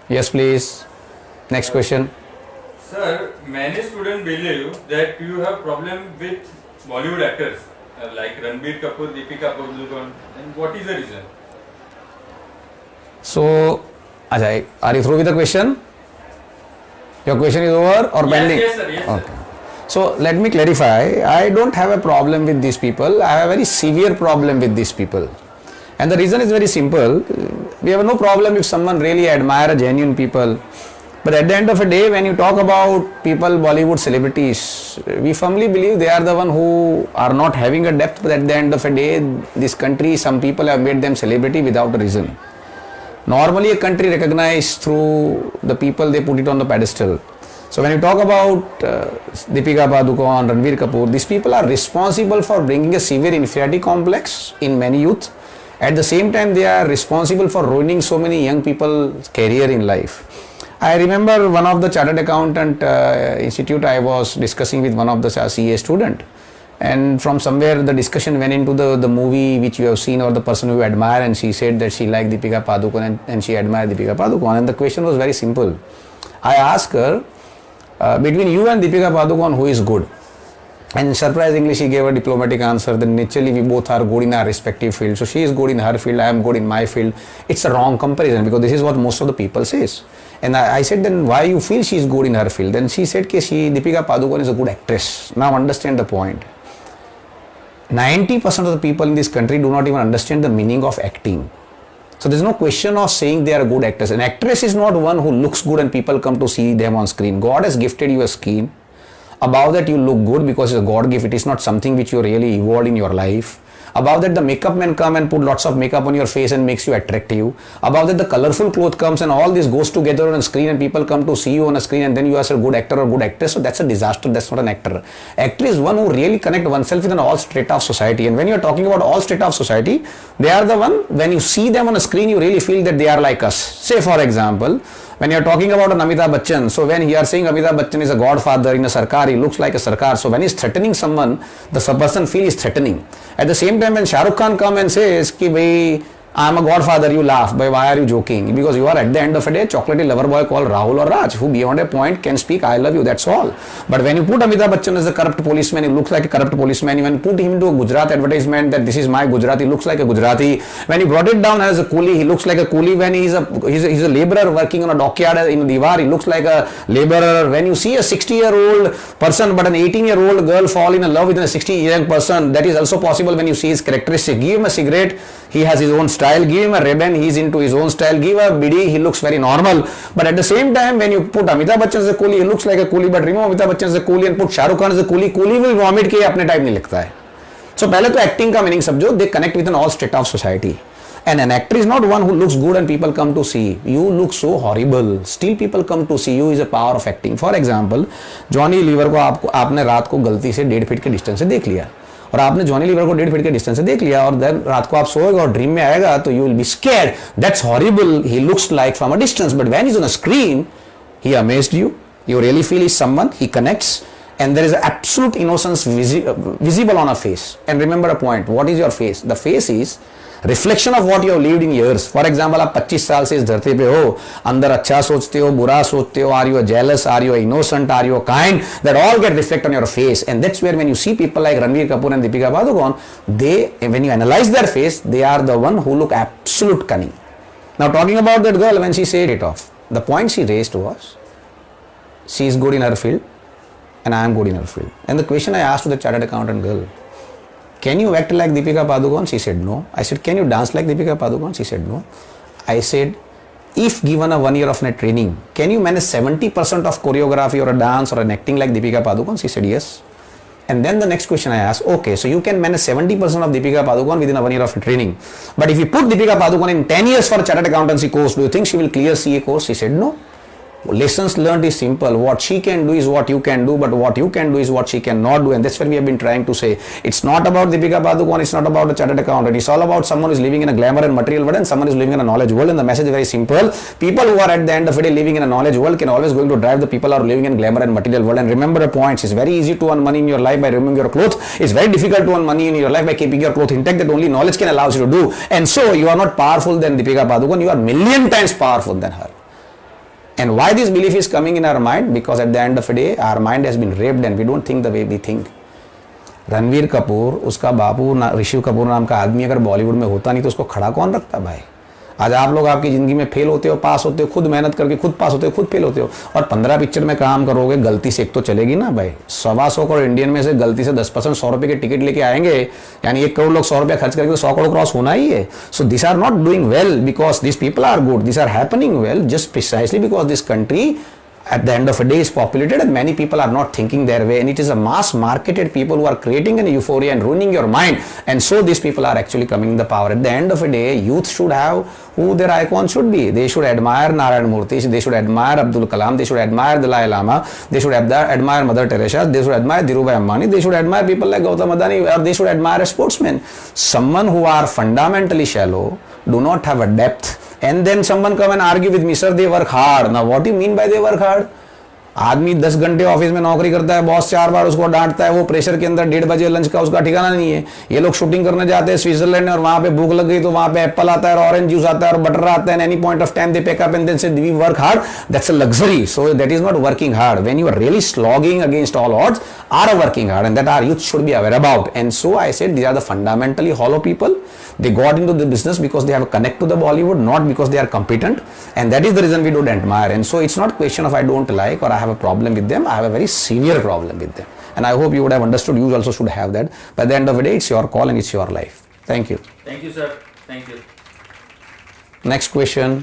Yes, please. Next question. Sir, many students believe that you have problem with Bollywood actors like Ranbir Kapoor, Deepika Padukone, and what is the reason? So, Ajay, are you through with the question? Your question is over or pending? Yes, sir. Yes, Okay. sir. So let me clarify. I don't have a problem with these people. I have a very severe problem with these people. And the reason is very simple. We have no problem if someone really admire a genuine people. But at the end of the day, when you talk about people, Bollywood celebrities, we firmly believe they are the one who are not having a depth. But at the end of the day, this country, some people have made them celebrity without a reason. Normally, a country recognized through the people they put it on the pedestal. So when you talk about Deepika Padukone, Ranbir Kapoor, these people are responsible for bringing a severe inferiority complex in many youth. At the same time, they are responsible for ruining so many young people's career in life. I remember one of the chartered accountant institute, I was discussing with one of the CA student, and from somewhere the discussion went into the movie which you have seen or the person who you admire, and she said that she liked Deepika Padukone and she admired Deepika Padukone, and the question was very simple. I asked her, between you and Deepika Padukone, who is good? And surprisingly, she gave a diplomatic answer that naturally we both are good in our respective fields. So she is good in her field, I am good in my field. It's a wrong comparison because this is what most of the people says. And I said, then why you feel she is good in her field? Then she said, Deepika Padukone is a good actress. Now understand the point. 90% of the people in this country do not even understand the meaning of acting. So there's no question of saying they are a good actress. An actress is not one who looks good and people come to see them on screen. God has gifted you a skin. Above that you look good because it's a God gift. It is not something which you really evolved in your life. Above that the makeup men come and put lots of makeup on your face and makes you attractive. Above that the colorful cloth comes and all this goes together on a screen and people come to see you on a screen and then you are a good actor or good actress. So that's a disaster. That's not an actor. Actor is one who really connect oneself with an all strata of society. And when you are talking about all strata of society, they are the one, when you see them on a screen, you really feel that they are like us. Say for example, when you are talking about an Amitabh Bachchan, so when you are saying Amitabh Bachchan is a godfather in a sarkar, he looks like a sarkar. So when he is threatening someone, the person feels is threatening. At the same time, when Shah Rukh Khan come and says ki bhai, I am a godfather, you laugh. But why are you joking? Because you are at the end of a day chocolatey lover boy called Rahul or Raj, who beyond a point can speak I love you, that's all. But when you put Amitabh Bachchan as a corrupt policeman, he looks like a corrupt policeman. When you put him into a Gujarat advertisement that this is my Gujarati, he looks like a Gujarati. When you brought it down as a coolie, he looks like a coolie. When he's a laborer working on a dockyard in Diwar, he looks like a laborer. When you see a 60-year-old person but an 18-year-old girl fall in love with a 60-year-old person, that is also possible when you see his characteristics. Give him a cigarette, he has his own style. Give him a ribbon, he's into his own style. Give a bidi, he looks very normal. But at the same time, when you put Amitabh Bachchan as a coolie, he looks like a coolie. But remove Amitabh Bachchan as a coolie and put Shah Rukh Khan as a coolie, coolie will vomit के अपने type नहीं लगता है. So पहले तो acting का meaning समझो, they connect with an all strata of society. And an actor is not one who looks good and people come to see. You look so horrible. Still people come to see you is a power of acting. For example, Johnny Lever को आपने रात को गलती से 1.5 feet के distance से देख लिया. और आपने जॉनी लीवर को 1.5 फीट के डिस्टेंस से देख लिया और देन रात को आप सोएगा और ड्रीम में आएगा तो you will be scared. That's horrible. He looks like from a distance but when he is on a screen he amazed you. You really feel is someone, he connects, and there is absolute innocence visible on a face. And remember a point, what is your face? The face is reflection of what you have lived in years. For example, आप 25 साल से इस धरती पे हो, अंदर अच्छा सोचते हो, बुरा सोचते हो, are you jealous, are you innocent, are you kind, that all get reflected on your face. And that's where when you see people like Ranbir Kapoor and Deepika Padukone, they, when you analyze their face, they are the one who look absolute cunning. Now talking about that girl, when she said it off, the point she raised was, she is good in her field and I am good in her field. And the question I asked to the chartered accountant girl, can you act like Deepika Padukone? She said no. I said, can you dance like Deepika Padukone? She said no. I said, if given a 1 year of net training, can you manage 70% of choreography or a dance or an acting like Deepika Padukone? She said yes. And then the next question I asked, okay, so you can manage 70% of Deepika Padukone within a 1 year of training. But if you put Deepika Padukone in 10 years for a chartered accountancy course, do you think she will clear CA course? She said no. Lessons learned is simple. What she can do is what you can do, but what you can do is what she cannot do. And that's what we have been trying to say. It's not about Deepika Padukone, it's not about a chartered accountant. It's all about someone who is living in a glamour and material world and someone who is living in a knowledge world. And the message is very simple. People who are at the end of the day living in a knowledge world can always going to drive the people who are living in glamour and material world. And remember the points. It's very easy to earn money in your life by removing your clothes. It's very difficult to earn money in your life by keeping your clothes intact. That only knowledge can allow you to do. And so you are not powerful than Deepika Padukone. You are million times powerful than her. And why this belief is coming in our mind? Because at the end of the day, our mind has been raped and we don't think the way we think. Ranveer Kapoor, उसका बापू ऋषि कपूर नाम का आदमी अगर बॉलीवुड में होता नहीं तो उसको खड़ा कौन रखता भाई? आज आप लोग आपकी जिंदगी में फेल होते हो, पास होते हो, खुद मेहनत करके खुद पास होते हो, खुद फेल होते हो, और 15 पिक्चर में काम करोगे, गलती से एक तो चलेगी ना भाई। 125 करोड़ इंडियन में से गलती से 10% 100 रुपए के टिकट लेके आएंगे, यानी 1 करोड़ लोग 100 रुपया खर्च करके तो 100 करोड़ क्रॉस होना ही है। So this are not doing well because this people are good, this are happening well just precisely because this country at the end of the day is populated and many people are not thinking their way, and it is a mass marketed people who are creating an euphoria and ruining your mind, and so these people are actually coming in the power. At the end of the day, youth should have who their icon should be. They should admire Narayan Murthy, they should admire Abdul Kalam, they should admire Dalai Lama, they should admire Mother Teresa, they should admire Dhirubhai Ambani, they should admire people like Gautam Adani, or they should admire a sportsman. Someone who are fundamentally shallow, do not have a depth, and then someone come and argue with me, sir, they work hard. Now what do you mean by they work hard? आदमी 10 घंटे office में नौकरी करता है, boss 4 बार उसको डांटता है, वो pressure के अंदर 1:30 बजे लंच का उसका ठिकाना नहीं है। ये लोग शूटिंग करने जाते हैं स्विट्जरलैंड में और वहां पे भूख लग गई तो वहां पे एप्पल आता है और ऑरेंज जूस आता है और बटर आता है, any point of time they pick up and then say we work hard. That's a luxury, so that is not working hard. When you are really slogging against all odds are working hard, and that are youth should be aware about. And so I said these are the fundamentally hollow people. They got into the business because they have a connect to the Bollywood, not because they are competent, and that is the reason we don't admire. And so it's not question of I don't like or I have a problem with them. I have a very severe problem with them, and I hope you would have understood. You also should have that. By the end of the day, it's your call and it's your life. Thank you. Thank you, sir. Thank you. Next question.